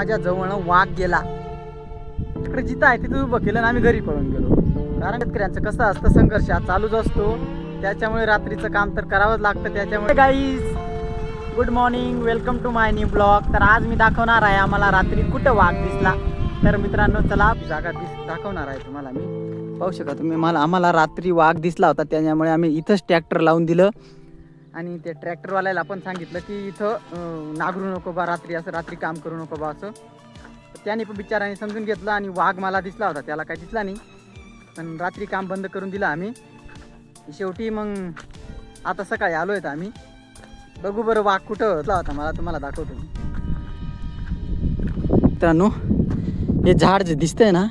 माझ्या जवळनं वाघ गेला. तिकडे जिथं आहे तिथं उभं केलं आणि आम्ही घरी पळून गेलो. कारण शेतकऱ्यांचं कसं असतं, संघर्ष हा चालूच असतो. त्याच्यामुळे रात्रीचं काम तर करावंच लागतं. त्याच्यामुळे guys good morning, welcome to my new blog. तर आज मी दाखवणार आहे आम्हाला रात्री कुठं वाघ दिसला. तर मित्रांनो चला जागा दाखवणार आहे तुम्हाला. मी पाहू शकता तुम्ही, आम्हाला रात्री वाघ दिसला होता. त्याच्यामुळे आम्ही इथंच ट्रॅक्टर लावून दिलं आणि ते ट्रॅक्टरवाल्याला आपण सांगितलं की इथं नागरू नको बा, रात्री असं रात्री काम करू नको बा असं. त्याने पण बिचाराने समजून घेतलं आणि वाघ मला दिसला होता, त्याला काही दिसला नाही. पण रात्री काम बंद करून दिलं आम्ही. शेवटी मग आता सकाळी आलो आहेत आम्ही. बघू बरं वाघ कुठं होता, मला तुम्हाला दाखवतो. मित्रांनो हे झाड जे दिसतंय ना,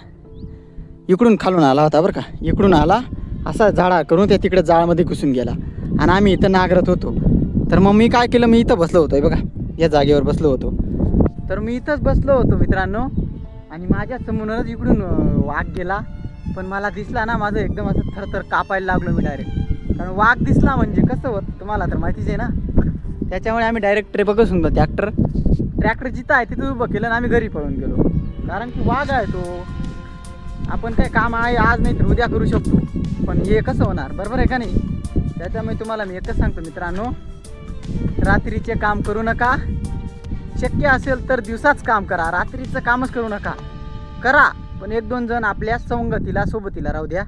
इकडून खालून आला होता बरं का. इकडून आला असा झाडा करून त्या तिकडे जाळामध्ये घुसून गेला आणि आम्ही इथं नागरत होतो. तर मग मी काय केलं, मी इथं बसलो होतो बघा, या जागेवर बसलो होतो. तर मी इथंच बसलो होतो मित्रांनो आणि माझ्या समोरच इकडून वाघ गेला. पण मला दिसला ना, माझं एकदम असं थरथर कापायला लागलो मी डायरेक्ट. कारण वाघ दिसला म्हणजे कसं होतं तुम्हाला तर माहितीच आहे ना. त्याच्यामुळे आम्ही डायरेक्ट बघून ट्रॅक्टर जिथं आहे तिथं उभं केलं आणि आम्ही घरी पळून गेलो. कारण की वाघ आहे तो. आपण काय काम आहे आज नाही तर उद्या करू शकतो, पण हे कसं होणार, बरोबर आहे का नाही. त्याच्यामुळे तुम्हाला मी एकच सांगतो मित्रांनो, रात्रीचे काम करू नका. शक्य असेल तर दिवसाच काम करा, रात्रीचं कामच करू नका. करा पण एक दोन जण आपल्या संगतीला सोबतीला राहू द्या.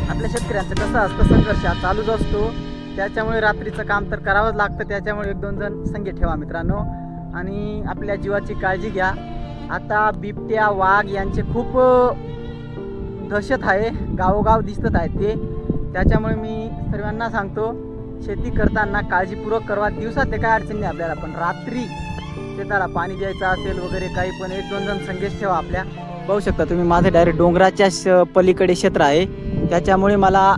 आपल्या शेतकऱ्यांचं कसं असतं, संघर्ष हा चालूच असतो. त्याच्यामुळे रात्रीचं काम तर करावंच लागतं. त्याच्यामुळे एक दोन जण संगी ठेवा मित्रांनो आणि आपल्या जीवाची काळजी घ्या. आता बिबट्या वाघ यांचे खूप दहशत आहे, गावोगाव दिसत आहेत ते. त्याच्यामुळे मी सर्वांना सांगतो, शेती करताना काळजीपूर्वक करवा. दिवसात ते काय अडचण नाही आपल्याला, पण रात्री शेताला पाणी द्यायचं असेल वगैरे काही पण एक दोन जण संघेश ठेवा आपल्या. पाहू शकता तुम्ही माझं डायरेक्ट डोंगराच्या पलीकडे क्षेत्र आहे. त्याच्यामुळे मला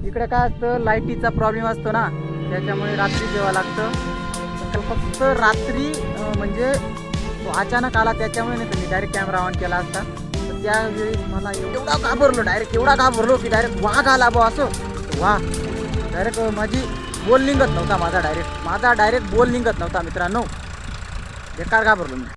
इकडे काय असतं, लाईटीचा प्रॉब्लेम असतो ना, त्याच्यामुळे रात्री जेव्हा लागतं. तर फक्त रात्री म्हणजे तो अचानक आला त्याच्यामुळे, नाही तर मी डायरेक्ट कॅमेरा ऑन केला असता. तर त्यावेळी मला एवढा घाबरलो की डायरेक्ट वाघ आला बा असं. वा डायरेक्ट माझी बोल निघत नव्हता, माझा डायरेक्ट बोल निघत नव्हता मित्रांनो. बेकार घाबरलो मी.